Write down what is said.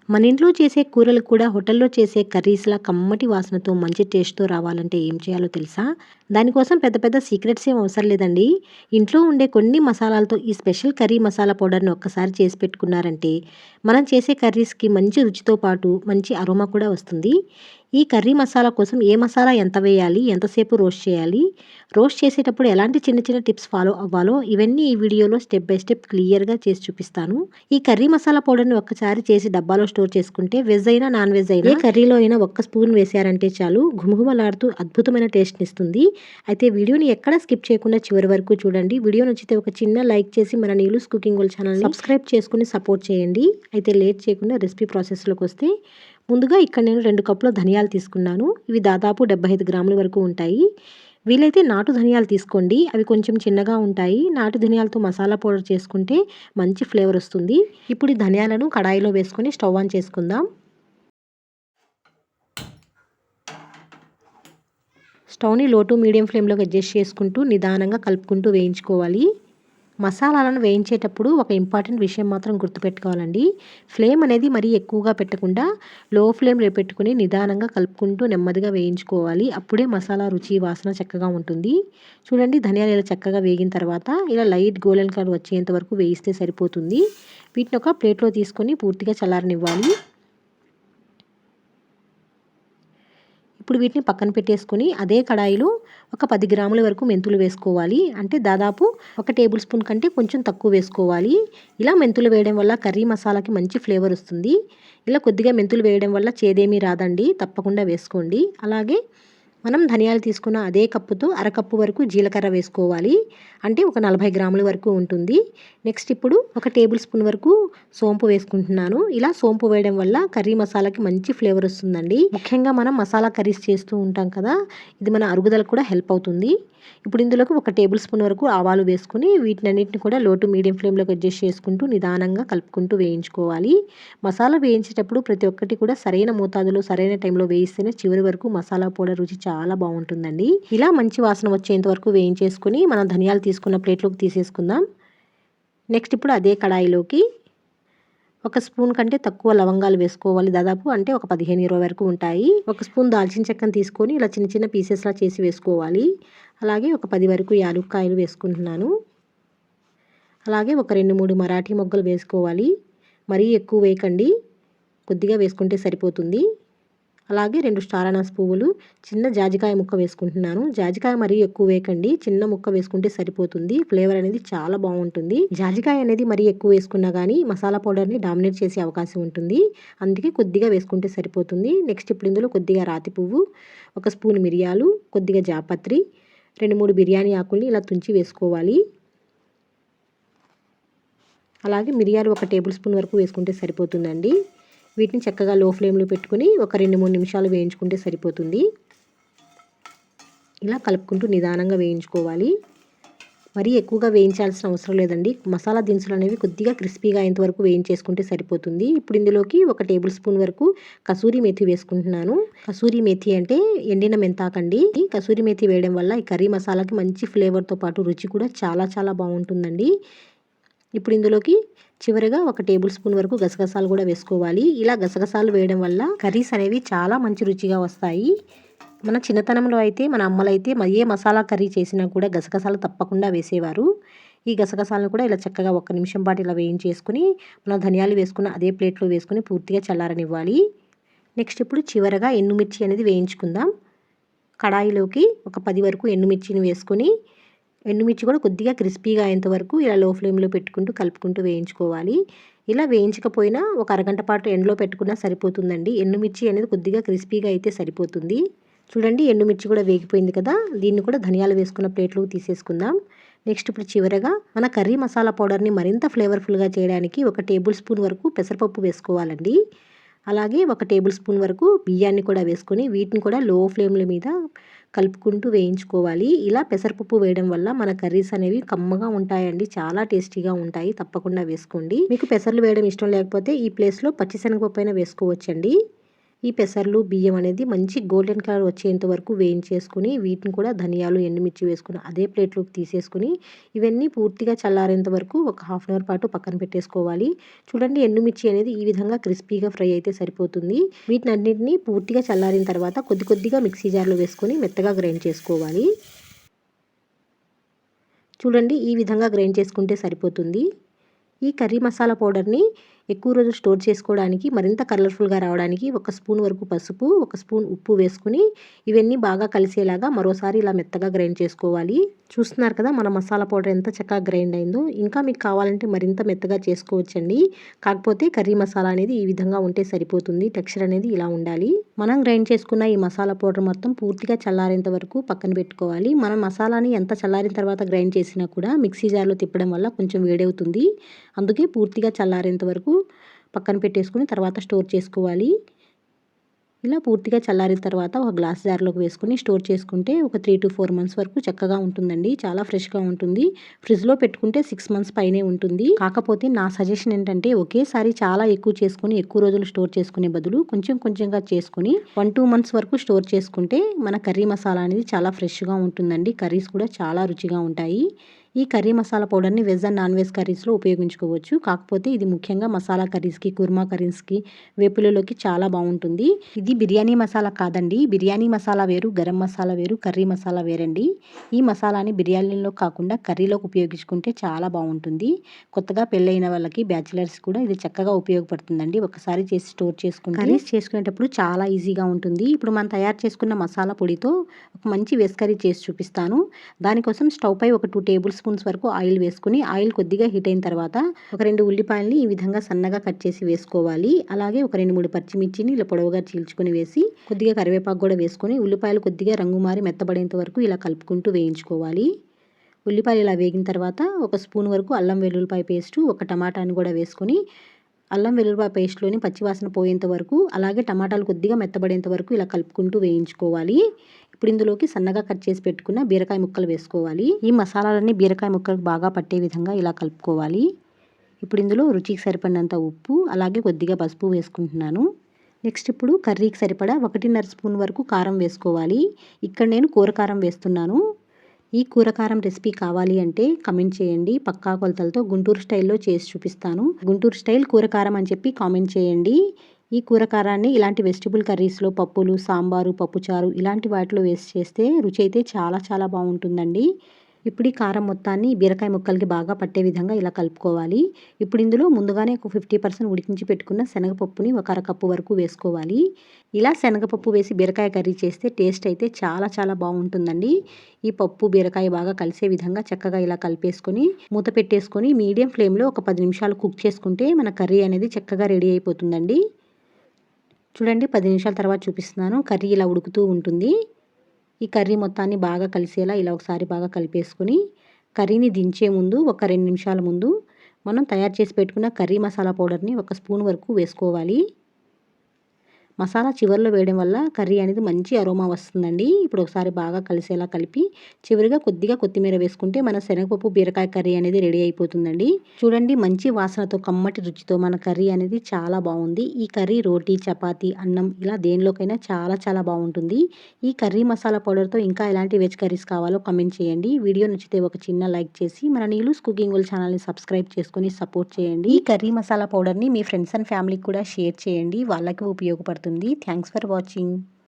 మన ఇంట్లో చేసే కూరలు కూడా హోటల్లో చేసే కర్రీస్‌లా కమ్మటి వాసనతో మంచి టేస్ట్‌తో రావాలంటే ఏం చేయాలో తెలుసా? దానికోసం పెద్ద పెద్ద సీక్రెట్స్ ఏం అవసరం లేదండి. ఇంట్లో ఉండే కొన్ని మసాలాలతో ఈ స్పెషల్ కర్రీ మసాలా పౌడర్‌ని ఒక్కసారి చేసి పెట్టుకున్నారంటే, మనం చేసే కర్రీస్‌కి మంచి రుచితో పాటు మంచి అరోమా కూడా వస్తుంది. ఈ కర్రీ మసాలా కోసం ఏ మసాలా ఎంత వేయాలి? ఎంతసేపు రోస్ట్ చేయాలి? రోస్ట్ చేసేటప్పుడు ఎలాంటి చిన్న చిన్న టిప్స్ ఫాలో అవ్వాలో ఇవన్నీ ఈ వీడియోలో స్టెప్ బై స్టెప్ క్లియర్‌గా చేసి చూపిస్తాను. ఈ కర్రీ మసాలా పౌడర్‌ని ఒక్కసారి చేసి డబ్బాలో స్టోర్ చేసుకుంటే వెజ్ అయినా, నాన్ వెజ్ అయినా ఏ కర్రీలో అయినా ఒక్క స్పూన్ వేశారంటే చాలు ఘుమఘుమలాడుతూ అద్భుతమైన టేస్ట్‌నిస్తుంది. అయితే వీడియోని ఎక్కడ స్కిప్ చేయకుండా చివరి వరకు చూడండి. వీడియో నచ్చితే ఒక చిన్న లైక్ చేసి మన నీలూస్ కుకింగ్ వరల్డ్ ఛానల్‌ని సబ్స్క్రైబ్ చేసుకొని సపోర్ట్ చేయండి. అయితే లేట్ చేయకుండా రెసిపీ ప్రాసెస్‌లోకి వస్తే ముందుగా ఇక్కడ నేను 2 కప్పుల ధనియాలు తీసుకున్నాను. ఇవి దాదాపు 75 గ్రాముల వరకు ఉంటాయి. వీలైతే నాటు ధనియాలు తీసుకోండి. అవి కొంచెం చిన్నగా ఉంటాయి. నాటు ధనియాలతో మసాలా పౌడర్ చేసుకుంటే మంచి ఫ్లేవర్ వస్తుంది. ఇప్పుడు ఈ ధనియాలను కడాయిలో వేసుకొని స్టవ్ ఆన్ చేసుకుందాం. స్టవ్‌ని లో టు మీడియం ఫ్లేమ్‌లోకి అడ్జస్ట్ చేసుకుంటూ నిదానంగా కలుపుకుంటూ వేయించుకోవాలి. మసాలాలను వేయించేటప్పుడు ఒక ఇంపార్టెంట్ విషయం మాత్రం గుర్తుపెట్టుకోవాలండి. ఫ్లేమ్ అనేది మరీ ఎక్కువగా పెట్టకుండా లో ఫ్లేమ్‌లో పెట్టుకొని నిదానంగా కలుపుకుంటూ నెమ్మదిగా వేయించుకోవాలి. అప్పుడే మసాలా రుచి, వాసన చక్కగా ఉంటుంది. చూడండి ధనియాలు ఇలా చక్కగా వేగిన తర్వాత ఇలా లైట్ గోల్డెన్ కలర్ వచ్చేంత వరకు వేయిస్తే సరిపోతుంది. వీటిని ఒక ప్లేట్‌లో తీసుకొని పూర్తిగా చల్లారనివ్వాలి. ఇప్పుడు వీటిని పక్కన పెట్టేసుకొని అదే కడాయిలో ఒక 10 గ్రాముల వరకు మెంతులు వేసుకోవాలి. అంటే దాదాపు ఒక టేబుల్ స్పూన్ కంటే కొంచెం తక్కువ వేసుకోవాలి. ఇలా మెంతులు వేయడం వల్ల కర్రీ మసాలాకి మంచి ఫ్లేవర్ వస్తుంది. ఇలా కొద్దిగా మెంతులు వేయడం వల్ల చేదేమీ రాదండి. తప్పకుండా వేసుకోండి. అలాగే మనం ధనియాలు తీసుకున్న అదే కప్పుతో అరకప్పు వరకు జీలకర్ర వేసుకోవాలి. అంటే ఒక 40 గ్రాముల వరకు ఉంటుంది. నెక్స్ట్ ఇప్పుడు ఒక టేబుల్ స్పూన్ వరకు సోంపు వేసుకుంటున్నాను. ఇలా సోంపు వేయడం వల్ల కర్రీ మసాలాకి మంచి ఫ్లేవర్ వస్తుందండి. ముఖ్యంగా మనం మసాలా కర్రీస్ చేస్తూ ఉంటాం కదా, ఇది మన అరుగుదలకు కూడా హెల్ప్ అవుతుంది. ఇప్పుడు ఇందులోకి ఒక టేబుల్ స్పూన్ వరకు ఆవాలు వేసుకుని వీటినన్నిటిని కూడా లో టు మీడియం ఫ్లేమ్లోకి అడ్జస్ట్ చేసుకుంటూ నిదానంగా కలుపుకుంటూ వేయించుకోవాలి. మసాలా వేయించేటప్పుడు ప్రతి ఒక్కటి కూడా సరైన మోతాదులో సరైన టైంలో వేయిస్తేనే చివరి వరకు మసాలా పౌడర్ రుచి చాలా బాగుంటుందండి. ఇలా మంచి వాసన వచ్చేంత వరకు వేయించేసుకుని మనం ధనియాలు తీసుకున్న ప్లేట్లోకి తీసేసుకుందాం. నెక్స్ట్ ఇప్పుడు అదే కడాయిలోకి ఒక స్పూన్ కంటే తక్కువ లవంగాలు వేసుకోవాలి. దాదాపు అంటే ఒక 15, 20 వరకు ఉంటాయి. ఒక స్పూన్ దాల్చిన చెక్కను తీసుకొని ఇలా చిన్న చిన్న పీసెస్లా చేసి వేసుకోవాలి. అలాగే ఒక 10 వరకు యాలుక్కాయలు వేసుకుంటున్నాను. అలాగే ఒక 2, 3 మరాఠీ మొగ్గలు వేసుకోవాలి. మరీ ఎక్కువ వేయకండి, కొద్దిగా వేసుకుంటే సరిపోతుంది. అలాగే 2 స్టార్ అనాస్ పువ్వులు, చిన్న జాజికాయ ముక్క వేసుకుంటున్నాను. జాజికాయ మరీ ఎక్కువ వేయకండి, చిన్న ముక్క వేసుకుంటే సరిపోతుంది. ఫ్లేవర్ అనేది చాలా బాగుంటుంది. జాజికాయ అనేది మరీ ఎక్కువ వేసుకున్నా కానీ మసాలా పౌడర్ని డామినేట్ చేసే అవకాశం ఉంటుంది. అందుకే కొద్దిగా వేసుకుంటే సరిపోతుంది. నెక్స్ట్ ఇప్పుడు ఇందులో కొద్దిగా రాతి పువ్వు, ఒక స్పూన్ మిరియాలు, కొద్దిగా జాపత్రి, 2, 3 బిర్యానీ ఆకుల్ని ఇలా తుంచి వేసుకోవాలి. అలాగే మిరియాలు ఒక టేబుల్ స్పూన్ వరకు వేసుకుంటే సరిపోతుందండి. వీటిని చక్కగా లో ఫ్లేమ్లో పెట్టుకుని ఒక 2, 3 నిమిషాలు వేయించుకుంటే సరిపోతుంది. ఇలా కలుపుకుంటూ నిదానంగా వేయించుకోవాలి. మరీ ఎక్కువగా వేయించాల్సిన అవసరం లేదండి. మసాలా దినుసులు అనేవి కొద్దిగా క్రిస్పీగా అయ్యేంత వరకు వేయించేసుకుంటే సరిపోతుంది. ఇప్పుడు ఇందులోకి ఒక టేబుల్ స్పూన్ వరకు కసూరి మేథి వేసుకుంటున్నాను. కసూరి మేథి అంటే ఎండిన మెంతాకండి. ఈ కసూరి మేథి వేయడం వల్ల ఈ కర్రీ మసాలాకి మంచి ఫ్లేవర్తో పాటు రుచి కూడా చాలా చాలా బాగుంటుందండి. ఇప్పుడు ఇందులోకి చివరిగా ఒక టేబుల్ స్పూన్ వరకు గసగసాలు కూడా వేసుకోవాలి. ఇలా గసగసాలు వేయడం వల్ల కర్రీస్ అనేవి చాలా మంచి రుచిగా వస్తాయి. మన చిన్నతనంలో అయితే మన అమ్మలైతే ఏ మసాలా కర్రీ చేసినా కూడా గసగసాలు తప్పకుండా వేసేవారు. ఈ గసగసాలను కూడా ఇలా చక్కగా 1 నిమిషం పాటు ఇలా వేయించేసుకుని మన ధనియాలు వేసుకున్న అదే ప్లేట్లో వేసుకుని పూర్తిగా చల్లారనివ్వాలి. నెక్స్ట్ ఇప్పుడు చివరగా ఎండుమిర్చి అనేది వేయించుకుందాం. కడాయిలోకి ఒక 10 వరకు ఎండుమిర్చిని వేసుకొని ఎండుమిర్చి కూడా కొద్దిగా క్రిస్పీగా అయ్యేంత వరకు ఇలా లో ఫ్లేమ్లో పెట్టుకుంటూ కలుపుకుంటూ వేయించుకోవాలి. ఇలా వేయించకపోయినా ఒక అరగంట పాటు ఎండలో పెట్టుకున్నా సరిపోతుందండి. ఎండుమిర్చి అనేది కొద్దిగా క్రిస్పీగా అయితే సరిపోతుంది. చూడండి ఎండుమిర్చి కూడా వేగిపోయింది కదా, దీన్ని కూడా ధనియాలు వేసుకున్న ప్లేట్లోకి తీసేసుకుందాం. నెక్స్ట్ ఇప్పుడు చివరగా మన కర్రీ మసాలా పౌడర్ని మరింత ఫ్లేవర్ఫుల్గా చేయడానికి ఒక టేబుల్ స్పూన్ వరకు పెసరపప్పు వేసుకోవాలండి. అలాగే ఒక టేబుల్ స్పూన్ వరకు బియ్యాన్ని కూడా వేసుకొని వీటిని కూడా లో ఫ్లేమ్ల మీద కలుపుకుంటూ వేయించుకోవాలి. ఇలా పెసరపప్పు వేయడం వల్ల మన కర్రీస్ అనేవి కమ్మగా ఉంటాయండి, చాలా టేస్టీగా ఉంటాయి. తప్పకుండా వేసుకోండి. మీకు పెసర్లు వేయడం ఇష్టం లేకపోతే ఈ ప్లేస్లో పచ్చిశనగపప్పు అయినా వేసుకోవచ్చండి. ఈ పెసర్లు, బియ్యం అనేది మంచి గోల్డెన్ కలర్ వచ్చేంత వరకు వేయించేసుకుని వీటిని కూడా ధనియాలు, ఎండుమిర్చి వేసుకుని అదే ప్లేట్లోకి తీసేసుకుని ఇవన్నీ పూర్తిగా చల్లారేంత వరకు ఒక హాఫ్ అన్ అవర్ పాటు పక్కన పెట్టేసుకోవాలి. చూడండి, ఎండుమిర్చి అనేది ఈ విధంగా క్రిస్పీగా ఫ్రై అయితే సరిపోతుంది. వీటినన్నింటినీ పూర్తిగా చల్లారిన తర్వాత కొద్ది కొద్దిగా మిక్సీ జార్లో వేసుకొని మెత్తగా గ్రైండ్ చేసుకోవాలి. చూడండి, ఈ విధంగా గ్రైండ్ చేసుకుంటే సరిపోతుంది. ఈ కర్రీ మసాలా పౌడర్ని ఎక్కువ రోజులు స్టోర్ చేసుకోవడానికి, మరింత కలర్ఫుల్గా రావడానికి ఒక స్పూన్ వరకు పసుపు, ఒక స్పూన్ ఉప్పు వేసుకుని ఇవన్నీ బాగా కలిసేలాగా మరోసారి ఇలా మెత్తగా గ్రైండ్ చేసుకోవాలి. చూస్తున్నారు కదా మన మసాలా పౌడర్ ఎంత చక్కగా గ్రైండ్ అయిందో. ఇంకా మీకు కావాలంటే మరింత మెత్తగా చేసుకోవచ్చండి. కాకపోతే కర్రీ మసాలా అనేది ఈ విధంగా ఉంటే సరిపోతుంది. టెక్స్చర్ అనేది ఇలా ఉండాలి. మనం గ్రైండ్ చేసుకున్న ఈ మసాలా పౌడర్ మొత్తం పూర్తిగా చల్లారేంత వరకు పక్కన పెట్టుకోవాలి. మనం మసాలాని ఎంత చల్లారిన తర్వాత గ్రైండ్ చేసినా కూడా మిక్సీ జార్లో తిప్పడం వల్ల కొంచెం వేడవుతుంది. అందుకే పూర్తిగా చల్లారేంత వరకు పక్కన పెట్టేసుకుని తర్వాత స్టోర్ చేసుకోవాలి. ఇలా పూర్తిగా చల్లారిన తర్వాత ఒక గ్లాస్ జార్లోకి వేసుకొని స్టోర్ చేసుకుంటే ఒక 3 to 4 months వరకు చక్కగా ఉంటుందండి. చాలా ఫ్రెష్గా ఉంటుంది. ఫ్రిడ్జ్లో పెట్టుకుంటే 6 months పైనే ఉంటుంది. కాకపోతే నా సజెషన్ ఏంటంటే ఒకేసారి చాలా ఎక్కువ చేసుకొని ఎక్కువ రోజులు స్టోర్ చేసుకునే బదులు కొంచెం కొంచెంగా చేసుకుని 1-2 months వరకు స్టోర్ చేసుకుంటే మన కర్రీ మసాలా అనేది చాలా ఫ్రెష్గా ఉంటుందండి. కర్రీస్ కూడా చాలా రుచిగా ఉంటాయి. ఈ కర్రీ మసాలా పౌడర్ని వెజ్ అండ్ నాన్ వెజ్ కర్రీస్లో ఉపయోగించుకోవచ్చు. కాకపోతే ఇది ముఖ్యంగా మసాలా కర్రీస్కి, కుర్మా కర్రీస్కి, వేపులలోకి చాలా బాగుంటుంది. ఇది బిర్యానీ మసాలా కాదండి. బిర్యానీ మసాలా వేరు, గరం మసాలా వేరు, కర్రీ మసాలా వేరండి. ఈ మసాలాని బిర్యానీలో కాకుండా కర్రీలోకి ఉపయోగించుకుంటే చాలా బాగుంటుంది. కొత్తగా పెళ్ళైన వాళ్ళకి, బ్యాచిలర్స్ కూడా ఇది చక్కగా ఉపయోగపడుతుందండి. ఒకసారి చేసి స్టోర్ చేసుకుంటే కర్రీస్ చేసుకునేటప్పుడు చాలా ఈజీగా ఉంటుంది. ఇప్పుడు మనం తయారు చేసుకున్న మసాలా పొడితో ఒక మంచి వెజ్ కర్రీ చేసి చూపిస్తాను. దానికోసం స్టవ్ పై ఒక 2 tablespoons వరకు ఆయిల్ వేసుకుని ఆయిల్ కొద్దిగా హీట్ అయిన తర్వాత ఒక 2 ఉల్లిపాయలని ఈ విధంగా సన్నగా కట్ చేసి వేసుకోవాలి. అలాగే ఒక 2-3 పచ్చిమిర్చిని ఇలా పొడవుగా చీల్చుకొని వేసి కొద్దిగా కరివేపాకు కూడా వేసుకొని ఉల్లిపాయలు కొద్దిగా రంగు మారి మెత్తబడేంత వరకు ఇలా కలుపుకుంటూ వేయించుకోవాలి. ఉల్లిపాయలు ఇలా వేగిన తర్వాత ఒక స్పూన్ వరకు అల్లం వెల్లుల్లిపాయ పేస్టు, ఒక టమాటాని కూడా వేసుకొని అల్లం వెల్లుల్లిపాయ పేస్ట్లోని పచ్చివాసన పోయేంత వరకు, అలాగే టమాటాలు కొద్దిగా మెత్తబడేంత వరకు ఇలా కలుపుకుంటూ వేయించుకోవాలి. ఇప్పుడు ఇందులోకి సన్నగా కట్ చేసి పెట్టుకున్న బీరకాయ ముక్కలు వేసుకోవాలి. ఈ మసాలాలన్నీ బీరకాయ ముక్కలకు బాగా పట్టే విధంగా ఇలా కలుపుకోవాలి. ఇప్పుడు ఇందులో రుచికి సరిపడినంత ఉప్పు, అలాగే కొద్దిగా పసుపు వేసుకుంటున్నాను. నెక్స్ట్ ఇప్పుడు కర్రీకి సరిపడా 1.5 స్పూన్ వరకు కారం వేసుకోవాలి. ఇక్కడ నేను కూర కారం వేస్తున్నాను. ఈ కూర కారం రెసిపీ కావాలి అంటే కమెంట్ చేయండి. పక్కా కొలతలతో గుంటూరు స్టైల్లో చేసి చూపిస్తాను. గుంటూరు స్టైల్ కూర కారం అని చెప్పి కామెంట్ చేయండి. ఈ కూర కారాన్ని ఇలాంటి వెజిటబుల్ కర్రీస్లో, పప్పులు, సాంబారు, పప్పుచారు ఇలాంటి వాటిలో వేసి చేస్తే రుచి అయితే చాలా చాలా బాగుంటుందండి. ఇప్పుడు ఈ కారం మొత్తాన్ని బీరకాయ ముక్కలకి బాగా పట్టే విధంగా ఇలా కలుపుకోవాలి. ఇప్పుడు ఇందులో ముందుగానే ఒక 50% ఉడికించి పెట్టుకున్న శనగపప్పుని ఒక అరకప్పు వరకు వేసుకోవాలి. ఇలా శనగపప్పు వేసి బీరకాయ కర్రీ చేస్తే టేస్ట్ అయితే చాలా చాలా బాగుంటుందండి. ఈ పప్పు, బీరకాయ బాగా కలిసే విధంగా చక్కగా ఇలా కలిపేసుకొని మూత పెట్టేసుకొని మీడియం ఫ్లేమ్లో ఒక 10 నిమిషాలు కుక్ చేసుకుంటే మన కర్రీ అనేది చక్కగా రెడీ అయిపోతుందండి. చూడండి, 10 నిమిషాల తర్వాత చూపిస్తున్నాను. కర్రీ ఇలా ఉడుకుతూ ఉంటుంది. ఈ కర్రీ మొత్తాన్ని బాగా కలిసేలా ఇలా ఒకసారి బాగా కలిపేసుకొని కర్రీని దించే ముందు ఒక 2 నిమిషాల ముందు మనం తయారు చేసి పెట్టుకున్న కర్రీ మసాలా పౌడర్ని ఒక స్పూన్ వరకు వేసుకోవాలి. మసాలా చివరిలో వేయడం వల్ల కర్రీ అనేది మంచి అరోమా వస్తుందండి. ఇప్పుడు ఒకసారి బాగా కలిసేలా కలిపి చివరిగా కొద్దిగా కొత్తిమీర వేసుకుంటే మన శనగపప్పు బీరకాయ కర్రీ అనేది రెడీ అయిపోతుందండి. చూడండి, మంచి వాసనతో కమ్మటి రుచితో మన కర్రీ అనేది చాలా బాగుంది. ఈ కర్రీ రోటీ, చపాతీ, అన్నం ఇలా దేనిలోకైనా చాలా చాలా బాగుంటుంది. ఈ కర్రీ మసాలా పౌడర్తో ఇంకా ఎలాంటి వెజ్ కర్రీస్ కావాలో కమెంట్ చేయండి. వీడియో నచ్చితే ఒక చిన్న లైక్ చేసి మన నీలూస్ కుకింగ్ వరల్డ్ ఛానల్ని సబ్స్క్రైబ్ చేసుకొని సపోర్ట్ చేయండి. ఈ కర్రీ మసాలా పౌడర్ని మీ ఫ్రెండ్స్ అండ్ ఫ్యామిలీకి కూడా షేర్ చేయండి. వాళ్ళకి ఉపయోగపడుతుంది. Thanks for watching.